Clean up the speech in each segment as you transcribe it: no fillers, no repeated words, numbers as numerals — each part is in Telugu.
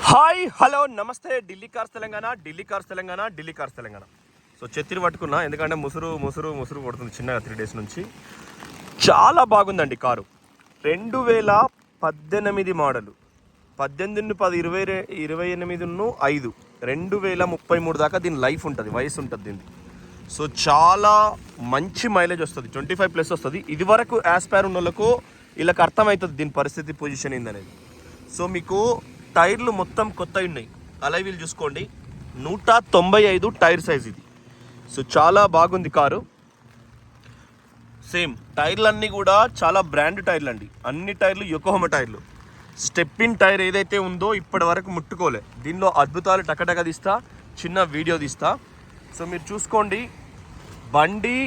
Hi hello namaste. Delhi cars Telangana, Delhi cars Telangana, Delhi cars Telangana. So చెత్తిని పట్టుకున్నా ఎందుకంటే ముసురు కొడుతుంది చిన్నగా 3 days నుంచి. చాలా బాగుందండి కారు. 2018 మోడలు, 18/10/28/5 2033 దాకా దీని లైఫ్ ఉంటుంది, వయసు ఉంటుంది దీన్ని. సో చాలా మంచి మైలేజ్ వస్తుంది, 25+ వస్తుంది. ఇది వరకు యాస్పైర్ ఉన్న వాళ్ళకు వీళ్ళకి అర్థమవుతుంది దీని పరిస్థితి, పొజిషన్ ఏందనేది. సో మీకు టైర్లు మొత్తం కొత్తవి ఉన్నాయి. అలై వీల్ చూసుకోండి, 195 టైర్ సైజ్ ఇది. సో చాలా బాగుంది కారు. సేమ్ టైర్లన్నీ కూడా చాలా బ్రాండ్ టైర్లు అండి. అన్ని టైర్లు యోకోహామా టైర్లు. స్టెప్పిన్ టైర్ ఏదైతే ఉందో ఇప్పటి వరకు ముట్టుకోలే. దీనిలో అద్భుతాలు టకటక తీస్తా, చిన్న వీడియో తీస్తా. సో మీరు చూసుకోండి, బండి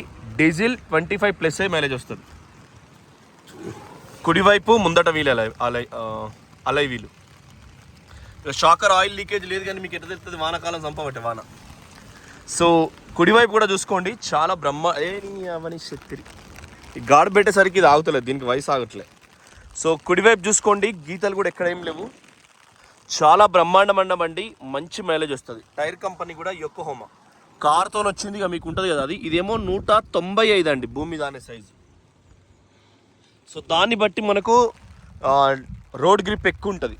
డీజిల్ 25+ మైలేజ్ వస్తుంది. కుడివైపు ముందట వీల్ అలై వీలు. షాకర్ ఆయిల్ లీకేజ్ లేదు, కానీ మీకు ఎట్లా తెలుస్తుంది వానాకాలం చంపబట్టే వాన. సో కుడివైపు కూడా చూసుకోండి, చాలా అవని శక్తి. ఈ గాడు పెట్టేసరికి ఇది ఆగుతలేదు, దీనికి వయసు ఆగట్లేదు. సో కుడివైపు చూసుకోండి, గీతలు కూడా ఎక్కడ ఏం లేవు. చాలా బ్రహ్మాండమైన బండి, మంచి మైలేజ్ వస్తుంది. టైర్ కంపెనీ కూడా యోకోహామా. కార్తో వచ్చింది ఇక మీకు ఉంటుంది కదా అది. ఇదేమో 195 అండి, భూమి దాని సైజు. సో దాన్ని బట్టి మనకు రోడ్ గ్రిప్ ఎక్కువ ఉంటుంది.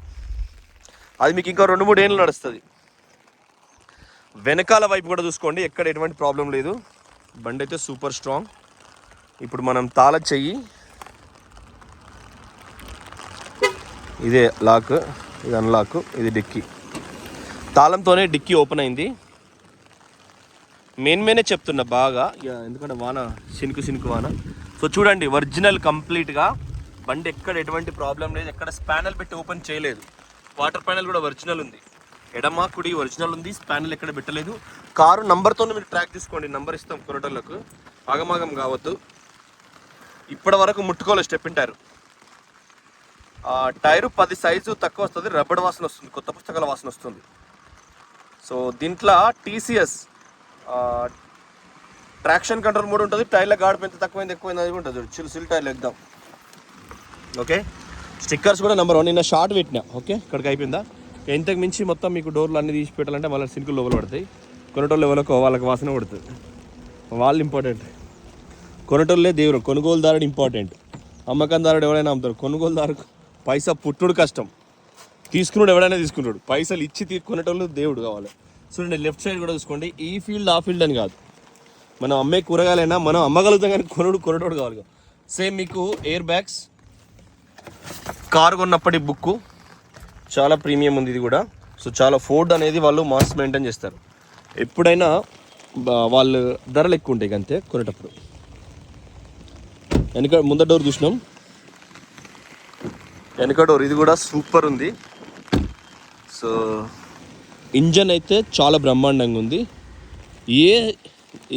అది మీకు ఇంకా 2-3 ఏళ్ళు నడుస్తుంది. వెనకాల వైపు కూడా చూసుకోండి, ఎక్కడ ఎటువంటి ప్రాబ్లం లేదు. బండి అయితే సూపర్ స్ట్రాంగ్. ఇప్పుడు మనం తాళం చెయ్యి, ఇదే లాక్, ఇది అన్లాక్, ఇది డిక్కీ. తాళంతోనే డిక్కీ ఓపెన్ అయింది. మెయినే చెప్తున్నా బాగా, ఎందుకంటే వాన సినుకు వాన. సో చూడండి, ఒరిజినల్ కంప్లీట్గా బండి ఎక్కడ ఎటువంటి ప్రాబ్లం లేదు. ఎక్కడ స్పానల్ పెట్టి ఓపెన్ చేయలేదు. వాటర్ ప్యానల్ కూడా ఒరిజినల్ ఉంది, ఎడమ కుడి ఒరిజినల్ ఉంది. స్పానల్ ఎక్కడ పెట్టలేదు. కారు నంబర్తో మీరు ట్రాక్ తీసుకోండి, నంబర్ ఇస్తాం కొరటోళ్ళకు. ఆగమాగం కావద్దు. ఇప్పటి వరకు ముట్టుకోలేదు స్టెప్పిన్ టైరు. టైరు 10 సైజు తక్కువ వస్తుంది, రబ్బర్ వాసన వస్తుంది, కొత్త పుస్తకాల వాసన వస్తుంది. సో దీంట్లో TCS ట్రాక్షన్ కంట్రోల్ మోడ్ ఉంటుంది. టైర్ల గాడి ఎంత తక్కువైంది ఎక్కువైంది అది ఉంటుంది. సిల్ టైర్లు ఎగ్దాం. ఓకే, స్టిక్కర్స్ కూడా నెంబర్ 1 నిన్న షార్ట్ పెట్టినా. ఓకే, ఇక్కడికి అయిపోయిందా. ఇంతకు మించి మొత్తం మీకు డోర్లు అన్నీ తీసి పెట్టాలంటే మళ్ళీ సిల్కులు లోపల పడతాయి. కొనటోళ్ళు ఎవరికో వాళ్ళకి వాసన పడుతుంది. వాళ్ళు ఇంపార్టెంట్, కొనటోళ్ళే దేవుడు. కొనుగోలుదారుడు ఇంపార్టెంట్. అమ్మకందారుడు ఎవరైనా అమ్ముతారు, కొనుగోలుదారుడు పైసా పుట్టుడు కష్టం, తీసుకున్నాడు ఎవడైనా తీసుకుంటాడు. పైసలు ఇచ్చి కొనేటోళ్ళు దేవుడు కావాలి. చూడండి, లెఫ్ట్ సైడ్ కూడా చూసుకోండి. ఈ ఫీల్డ్ ఆ ఫీల్డ్ అని కాదు, మనం అమ్మే కూరగాయలైనా మనం అమ్మగలుగుతాం, కానీ కొనటోడు కావాలి. సేమ్ మీకు ఎయిర్ బ్యాగ్స్, కారు కొన్నప్పటి బుక్ చాలా ప్రీమియం ఉంది ఇది కూడా. సో చాలా ఫోర్డ్ అనేది వాళ్ళు మాస్ మెయింటైన్ చేస్తారు. ఎప్పుడైనా వాళ్ళు ధరలు ఎక్కువ ఉంటాయి అంతే కొనేటప్పుడు. ముందర డోర్ చూసినాం, వెనక డోర్ ఇది కూడా సూపర్ ఉంది. సో ఇంజన్ అయితే చాలా బ్రహ్మాండంగా ఉంది.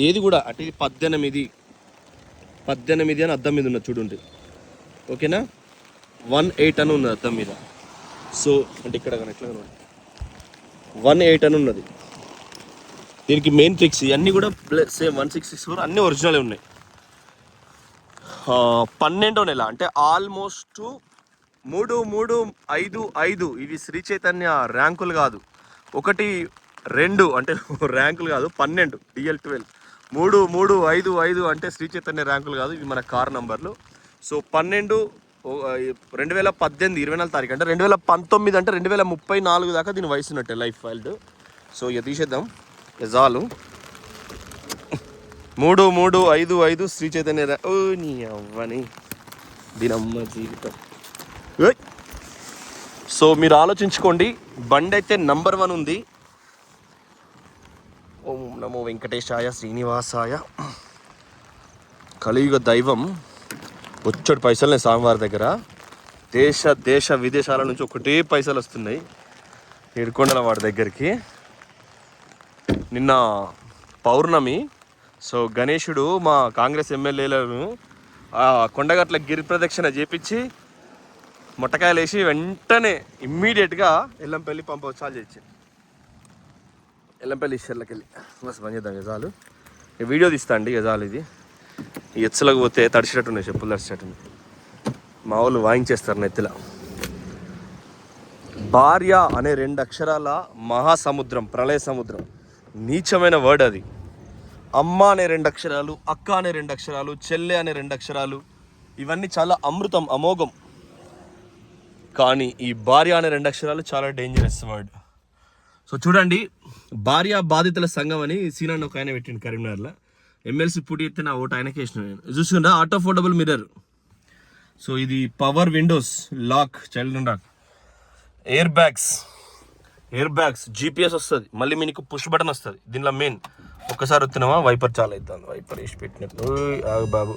ఏది కూడా అటు 18 అని అద్దం మీద ఉన్నది చూడండి. ఓకేనా, 18 అని ఉన్నది అద్దం మీద. సో అంటే ఇక్కడ ఎట్లా 18 అని ఉన్నది. దీనికి మెయిన్ ట్రిక్స్ ఇవన్నీ కూడా సేమ్ 1664 అన్నీ ఒరిజినల్ ఉన్నాయి. 12వ నెల అంటే ఆల్మోస్ట్ 3-3-5-5 ఇవి శ్రీ చైతన్య ర్యాంకులు కాదు. 1-2 అంటే ర్యాంకులు కాదు, 12 DL12 3-3-5-5 అంటే శ్రీ చైతన్య ర్యాంకులు కాదు, ఇవి మన కార్ నంబర్లు. సో 12 2018 24 తారీఖు అంటే 2019 అంటే 2034 దాకా దీని వయసు ఉన్నట్టే లైఫ్ వైల్డ్. సో ఇక తీసేద్దాం చాలు. 3-3-5-5 శ్రీ చైతన్య నీ అవ్వని దీనమ్మ జీవితం. సో మీరు ఆలోచించుకోండి, బండి అయితే నంబర్ 1 ఉంది. ఓం నమో వెంకటేశాయ శ్రీనివాసాయ. కలియుగ దైవం వచ్చాడు. పైసలు స్వామివారి దగ్గర దేశ విదేశాల నుంచి ఒకటే పైసలు వస్తున్నాయి ఏడుకొండల వాడి దగ్గరికి. నిన్న పౌర్ణమి. సో గణేశుడు మా కాంగ్రెస్ ఎమ్మెల్యేలను కొండగట్ల గిరి ప్రదక్షిణ చేపించి మొట్టకాయలు వేసి వెంటనే ఇమ్మీడియట్గా ఎల్లంపల్లి పంపవచ్చాలు చేసి ఎల్లంపల్లి ఇష్టర్లకి వెళ్ళి బస్ పని చేద్దాం. గజాలు వీడియో తీస్తా అండి. గజాలు ఇది ఎచ్చలకు పోతే తడిచినట్టున్నాయి, చెప్పులు తడిచినట్టున్నాయి. మా వాళ్ళు వాయించేస్తారు నెత్తిలా. భార్య అనే 2 అక్షరాల మహాసముద్రం, ప్రళయ సముద్రం, నీచమైన వర్డ్ అది. అమ్మ అనే 2 అక్షరాలు, అక్క అనే 2 అక్షరాలు, చెల్లె అనే 2 అక్షరాలు, ఇవన్నీ చాలా అమృతం, అమోఘం. కానీ ఈ భార్య అనే 2 అక్షరాలు చాలా డేంజరస్ వర్డ్. సో చూడండి, భార్య బాధితుల సంఘం అని సీనాన్ని ఒక ఆయన పెట్టిండు కరీంనగర్లో. ఎమ్మెల్సీ పుట్టి ఎత్తే నా ఓటు ఆయనకే వేసిన. చూసుకుంటా, ఆటో ఫోల్డబుల్ మిర్రర్. సో ఇది power windows, lock, child lock, airbags, GPS వస్తుంది, మళ్ళీ మీకు పుష్ బటన్ వస్తుంది. దీనిలో మెయిన్ ఒక్కసారి వస్తున్నామా వైపర్ చాలా అవుతుంది, వైపర్ వేసి పెట్టినట్టు బాబు.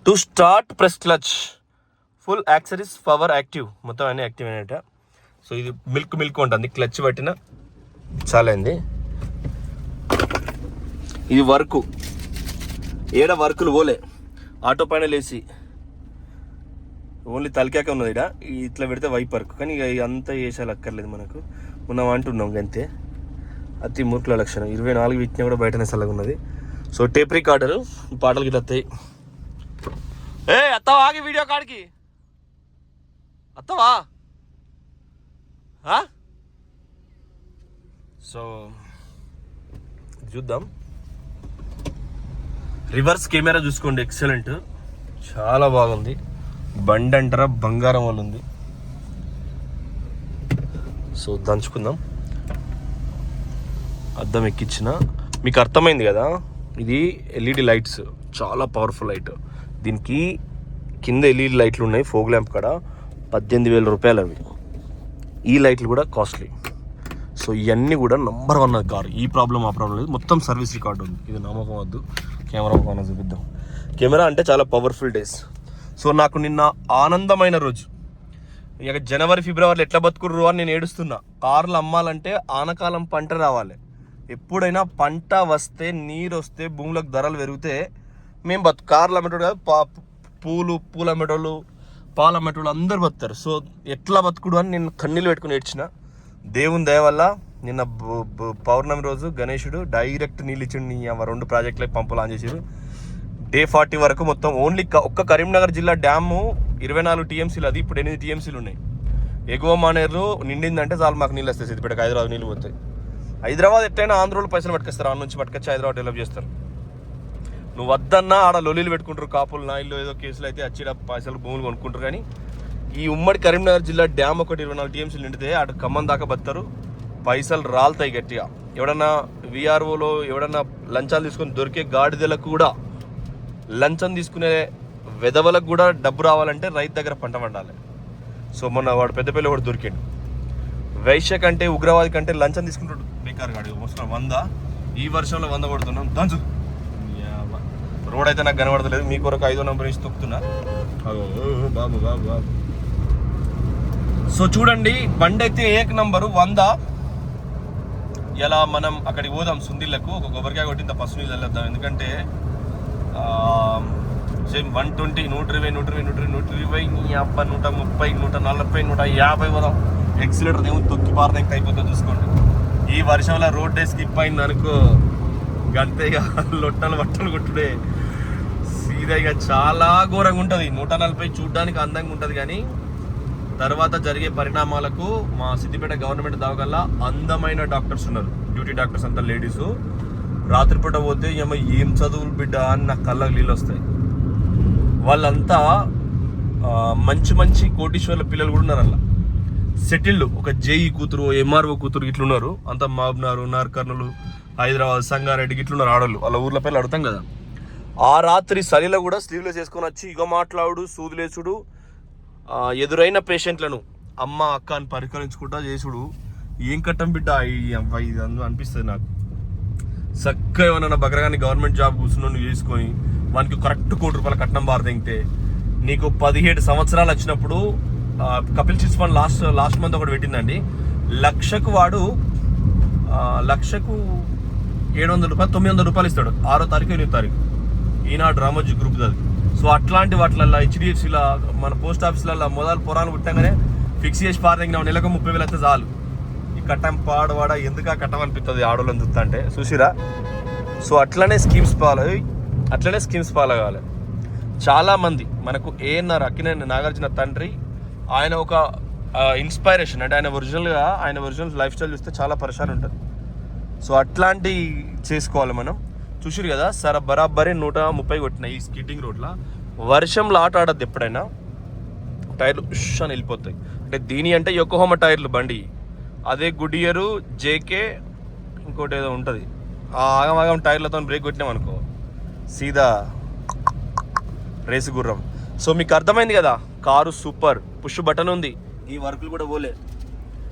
To start press clutch, full accessories, power active, మొత్తం అన్నీ యాక్టివ్ అయినట్ట. సో ఇది మిల్క్ ఉంటుంది, క్లచ్ పట్టిన చాలా అయింది. ఇది వర్కు, వర్కులు పోలే, ఆటో పైన లేచి ఓన్లీ తలకాక ఉన్నది ఇక్కడ. ఇట్లా పెడితే వైపర్కు, కానీ ఇక అంతా వేసాలి అక్కర్లేదు మనకు, మనం అంటున్నాం అంతే. అతి మూర్ఖుల లక్షణం. 24 ఇచ్చినా కూడా బయటనే చల్లగా ఉన్నది. సో టేప్ రికార్డరు, పాటలు గిట్ల వస్తాయి. అత్తవా ఆగి వీడియో కాడికి, అత్తవా. సో చూద్దాం. రివర్స్ కెమెరా చూసుకోండి, ఎక్సలెంట్, చాలా బాగుంది. బండి అంటారా బంగారం వాళ్ళు ఉంది. సో దంచుకుందాం. అద్దం ఎక్కించిన మీకు అర్థమైంది కదా. ఇది LED లైట్స్, చాలా పవర్ఫుల్ లైట్. దీనికి కింద LED లైట్లు ఉన్నాయి, ఫోగ్ ల్యాంప్ కాడ 18,000 రూపాయలు అవి. ఈ లైట్లు కూడా కాస్ట్లీ. సో ఇవన్నీ కూడా నంబర్ 1 కారు. ఈ ప్రాబ్లం ఆ ప్రాబ్లం లేదు, మొత్తం సర్వీస్ రికార్డు ఉంది. ఇది నమ్మకం వద్దు, కెమెరా కొన చూపిద్దాం. కెమెరా అంటే చాలా పవర్ఫుల్ డేస్. సో నాకు నిన్న ఆనందమైన రోజు. ఇక జనవరి ఫిబ్రవరిలో ఎట్లా బతుకుర్రు అని నేను ఏడుస్తున్నా. కార్లు అమ్మాలంటే ఆనకాలం పంట రావాలి. ఎప్పుడైనా పంట వస్తే, నీరు వస్తే, భూములకు ధరలు పెరిగితే మేము కార్లు అమ్మేటోడు కాదు, పూలు అమ్మేటోళ్ళు, పాలు అమ్మేటోళ్ళు అందరు బతుకుతారు. సో ఎట్లా బతుకుడు అని నేను కన్నీళ్ళు పెట్టుకుని ఏడ్చిన. దేవుని దయ వల్ల నిన్న పౌర్ణమి రోజు గణేశుడు డైరెక్ట్ నీళ్ళు ఇచ్చిండు. 2 ప్రాజెక్టులకు పంపులు ఆన్ చేసారు. Day 40 వరకు మొత్తం ఓన్లీ ఒక్క కరీంనగర్ జిల్లా డ్యాము 24 TMCలు, అది ఇప్పుడు 8 TMCలు ఉన్నాయి. ఎగువ మానేరు నిండిందంటే చాలు మాకు నీళ్ళు వస్తాయి. సిద్దిపేటకి హైదరాబాద్ నీళ్ళు పోతాయి. హైదరాబాద్ ఎట్టయినా ఆంధ్రోళ్ళు పైసలు పట్టుకొస్తారు, ఆడ నుంచి పట్టుకొచ్చి హైదరాబాద్ డెవలప్ చేస్తారు. నువ్వు వద్దన్నా ఆడ లొల్లీలు పెట్టుకుంటారు కాపులు, నా ఇల్లు ఏదో కేసులు అయితే వచ్చి పైసలు భూములు కొనుక్కుంటారు. కానీ ఈ ఉమ్మడి కరీంనగర్ జిల్లా డ్యామ్ ఒకటి 24 TMCలు నిండితే అటు ఖమ్మం దాకా బతారు, పైసలు రాలుతాయి గట్టిగా. ఎవడన్నా VROలో ఎవడన్నా లంచాలు తీసుకొని దొరికే గాడిదలకు కూడా, లంచం తీసుకునే వెధవలకు కూడా డబ్బు రావాలంటే రైతు దగ్గర పంట పండాలి. సో మొన్న వాడు పెద్దపల్లి వాడు దొరికాడు. వైశ్య కంటే, ఉగ్రవాది కంటే లంచం తీసుకుంటాడు బేకార్ గాడు. మోసం 100, ఈ వర్షంలో 100 కొడుతున్నాం. దంచు రోడ్ అయితే నాకు కనబడతలేదు, మీ కొరకు 5వ నంబర్ నుంచి తొక్కుతున్నా. బాబు బాబు బాబు. సో చూడండి, బండి అయితే 1 నంబరు 100. ఇలా మనం అక్కడికి పోదాం సుందిళ్లకు, ఒక కొబ్బరికాయ కొట్టింత పసు నీళ్ళు వెళ్ళొద్దాం. ఎందుకంటే సేమ్ 120, 120, 120, 120, 130, 140, 150 పోదాం. ఎక్సిలేటర్ ఏమో తొక్కి పారదెక్కి అయిపోతుంది చూసుకోండి. ఈ వర్షంలో రోడ్ డే స్కిప్ అయింది అనుకో, గంతేగా లొట్టలు బట్టలు కొట్టుడే సీదాగా చాలా ఘోరంగా ఉంటుంది. 140 చూడడానికి అందంగా ఉంటుంది, కానీ తర్వాత జరిగే పరిణామాలకు మా సిద్దిపేట గవర్నమెంట్ దవాఖానలో అందమైన డాక్టర్స్ ఉన్నారు, డ్యూటీ డాక్టర్స్ అంతా లేడీసు. రాత్రిపూట పోతే ఏం చదువులు బిడ్డ అని నాకు కళ్ళకు నీళ్ళు వస్తాయి. వాళ్ళంతా మంచి కోటీశ్వర్ల పిల్లలు కూడా ఉన్నారు. అలా సెటిల్డ్, ఒక JE కూతురు, MRO కూతురు ఇట్లున్నారు. అంతా మాబ్నారు, నార్కర్నూలు, హైదరాబాద్, సంగారెడ్డి ఇట్లున్నారు ఆడోళ్ళు. వాళ్ళ ఊర్ల పేర్లు అడుగుతాం కదా. ఆ రాత్రి చలిలో కూడా స్లీవ్లెస్ చేసుకొని వచ్చి ఇగో మాట్లాడు, సూదులేసుడు, ఎదురైన పేషెంట్లను అమ్మ అక్క అని పరికరించుకుంటా చేసుడు. ఏం కట్టం బిడ్డ ఇది అనిపిస్తుంది నాకు. చక్కగా ఏమన్నా బకరగాని గవర్నమెంట్ జాబ్ కూర్చుని చేసుకొని వానికి కరెక్ట్ ₹1,00,00,000 కట్నం బారదెంగితే నీకు 17 సంవత్సరాలు వచ్చినప్పుడు Kapil chits fund last month ఒకటి పెట్టిందండి. లక్షకు వాడు లక్షకు ₹700, ₹900 ఇస్తాడు. 6వ తారీఖు 8వ తారీఖు ఈనాడు రామోజీ గ్రూప్ అది. సో అట్లాంటి వాటిలల్లో HDFCలో, మన పోస్ట్ ఆఫీసులలో మొదలు పురాణాలు పుట్టంగానే ఫిక్స్ చేసి పారదెంగిన నెలకు 30,000 అయితే చాలు. ఈ కట్టం పాడవాడ ఎందుకు కట్టం అనిపిస్తుంది ఆడోళ్ళని చూస్తా అంటే చూసిరా. సో అట్లనే స్కీమ్స్ ఫాలో కావాలి. చాలామంది మనకు ANR అక్కినేని నాగార్జున తండ్రి, ఆయన ఒక ఇన్స్పైరేషన్. అంటే ఆయన ఒరిజినల్ లైఫ్ స్టైల్ చూస్తే చాలా పరిశాన్ ఉంటుంది. సో అట్లాంటి చేసుకోవాలి మనం. చూసిరు కదా సరే బరాబరి 130 కొట్టిన ఈ స్కిట్టింగ్ రోడ్లో. వర్షంలో ఆట ఆడద్దు ఎప్పుడైనా, టైర్లు ఉష్ అని వెళ్ళిపోతాయి. అంటే దీని అంటే యొకోహోమా టైర్లు బండి, అదే గుడియరు జేకే ఇంకోటి ఏదో ఉంటుంది, ఆ ఆగం టైర్లతో బ్రేక్ కొట్టినాం అనుకో సీదా రేసు గుర్రం. సో మీకు అర్థమైంది కదా, కారు సూపర్, పుష్ బటన్ ఉంది, ఈ వర్కులు కూడా పోలే.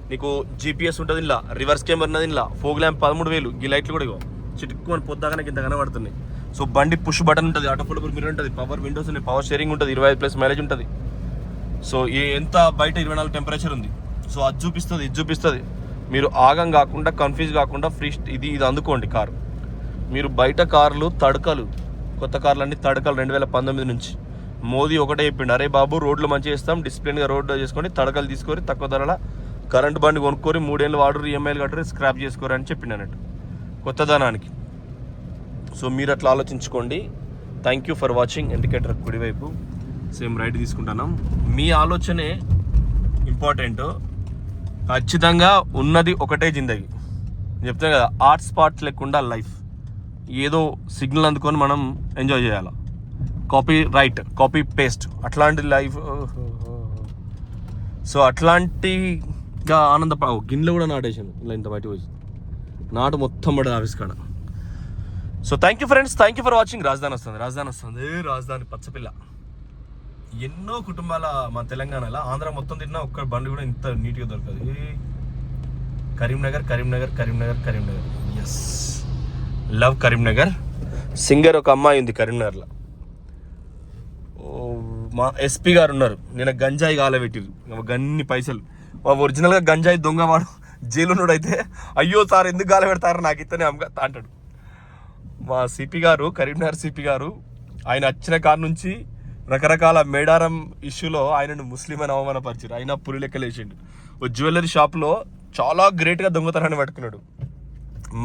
నీకు జీపీఎస్ ఉంటుంది ఇలా, రివర్స్ కెమెరా ఉన్నది ఇలా, ఫోగ్ ల్యాంప్ 13,000, ఈ లైట్లు కూడా ఇగో చిటుక్కు అని పొద్దాగానే ఇంత కనబడుతున్నాయి. సో బండి పుష్ బటన్ ఉంటుంది, ఆటో ఫోల్డబుల్ మిర్రర్ ఉంటుంది, పవర్ విండోస్ ఉన్నాయి, పవర్ స్టీరింగ్ ఉంటుంది, 25+ మైలేజ్ ఉంటుంది. సో ఎంత బయట 24 టెంపరేచర్ ఉంది. సో అది చూపిస్తుంది, ఇది చూపిస్తుంది. మీరు ఆగం కాకుండా కన్ఫ్యూజ్ కాకుండా ఫ్రీ ఇది అందుకోండి కారు. మీరు బయట కార్లు తడకలు, కొత్త కార్లు అన్ని తడకలు 2019 నుంచి. మోదీ ఒకటే చెప్పిండు, అరే బాబు రోడ్లు మంచిగా చేస్తాం, డిసిప్లిన్గా రోడ్లు చేసుకొని తడకలు తీసుకొని తక్కువ ధరల కరెంట్ బండి కొనుక్కొని 3 ఏళ్ళు వాడు ఈఎంఐలు కట్టరు, స్క్రాప్ చేసుకోరు అని చెప్పిండు అన్నట్టు కొత్తదనానికి. సో మీరు అట్లా ఆలోచించుకోండి. Thank you for watching. Indicator కుడివైపు సేమ్ రైట్ తీసుకుంటున్నాం. మీ ఆలోచనే ఇంపార్టెంట్. ఖచ్చితంగా ఉన్నది ఒకటే జిందగీ. చెప్తాను కదా, ఆర్ట్ స్పాట్ లేకుండా లైఫ్. ఏదో సిగ్నల్ అందుకొని మనం ఎంజాయ్ చేయాలి. కాపీ రైట్, కాపీ పేస్ట్ అట్లాంటి లైఫ్. సో అట్లాంటిగా గిన్నెలో కూడా నాటేసాను ఇలా, ఇంత బయట వచ్చి నాటు మొత్తం పడదు ఆఫీస్ కాడ. So thank you friends, thank you for watching. రాజధాని వస్తుంది, రాజధాని పచ్చపిల్ల. ఎన్నో కుటుంబాల మా తెలంగాణలో, ఆంధ్ర మొత్తం తిన్నా ఒక్క బండి కూడా ఇంత నీట్గా దొరకదు. Karimnagar. Yes, love Karimnagar. Singer ఒక అమ్మాయి ఉంది కరీంనగర్లో. మా ఎస్పీ గారు ఉన్నారు, నేను గంజాయి గాలబెట్టిరు గన్ని పైసలు. ఒరిజినల్గా గంజాయి దొంగవాడు జైలున్నాడు. అయితే అయ్యో సార్ ఎందుకు గాలబెడతారు నాకు ఇతనే అంటాడు. మా సిపి గారు, కరీంనగర్ సిపి గారు, ఆయన వచ్చిన కాడ నుంచి రకరకాల మేడారం ఇష్యూలో ఆయనను ముస్లిం అని అవమానపరిచారు. ఆయన పులి లెక్కలు వేసిండు. ఓ జ్యువెలరీ షాప్లో చాలా గ్రేట్గా దొంగతనాన్ని పట్టుకున్నాడు.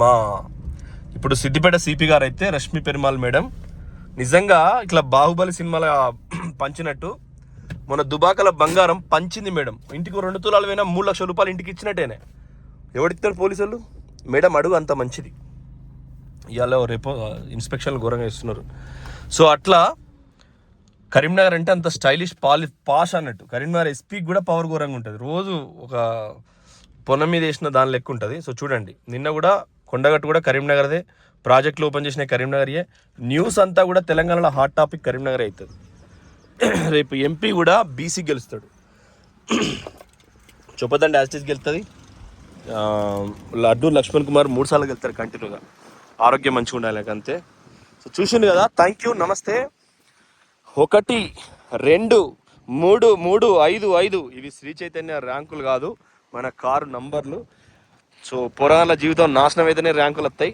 మా ఇప్పుడు సిద్దిపేట సిపి గారు అయితే రష్మి పెరుమాల్ మేడం, నిజంగా ఇట్లా బాహుబలి సినిమాల పంచినట్టు మన దుబాకల బంగారం పంచింది మేడం. ఇంటికి 2 తులాలు పోయినా 3 లక్షల రూపాయలు ఇంటికి ఇచ్చినట్టేనే. ఎవడిస్తారు పోలీసులు? మేడం అడుగు అంత మంచిది. ఇవాళ రేపు ఇన్స్పెక్షన్లు ఘోరంగా ఇస్తున్నారు. సో అట్లా కరీంనగర్ అంటే అంత స్టైలిష్ పాష్ అన్నట్టు. కరీంనగర్ ఎస్పీకి కూడా పవర్ ఘోరంగా ఉంటుంది. రోజు ఒక పొలం మీద వేసిన దాని లెక్క ఉంటుంది. సో చూడండి, నిన్న కూడా కొండగట్టు కూడా కరీంనగర్దే, ప్రాజెక్టులు ఓపెన్ చేసిన కరీంనగర్యే. న్యూస్ అంతా కూడా తెలంగాణలో హాట్ టాపిక్ కరీంనగర్ అవుతుంది. రేపు ఎంపీ కూడా బీసీ గెలుస్తాడు. చొప్పదండి యాస్టీస్ గెలుస్తుంది. అడ్డూరు లక్ష్మణ్ కుమార్ 3 సార్లు గెలుతారు కంటిన్యూగా. ఆరోగ్యం మంచిగా ఉండాలి అంతే. సో చూసింది కదా, థ్యాంక్ యూ, నమస్తే. 1, 2, 3, 3, 5, 5 ఇవి శ్రీ చైతన్య ర్యాంకులు కాదు, మన కారు నంబర్లు. సో పురాణాల జీవితం నాశనం అయితేనే ర్యాంకులు వస్తాయి.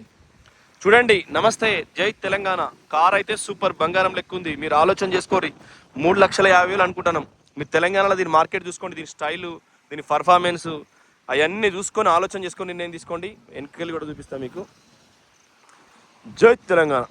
చూడండి, నమస్తే, జై తెలంగాణ. కార్ అయితే సూపర్, బంగారం లెక్క ఉంది. మీరు ఆలోచన చేసుకోరి. 3,50,000 అనుకుంటున్నాం. మీరు తెలంగాణలో దీని మార్కెట్ చూసుకోండి, దీని స్టైలు, దీని పర్ఫార్మెన్స్ అవన్నీ చూసుకొని ఆలోచన చేసుకొని నిర్ణయం తీసుకోండి. వెనకలు కూడా చూపిస్తాను మీకు. జై తెలంగాణ.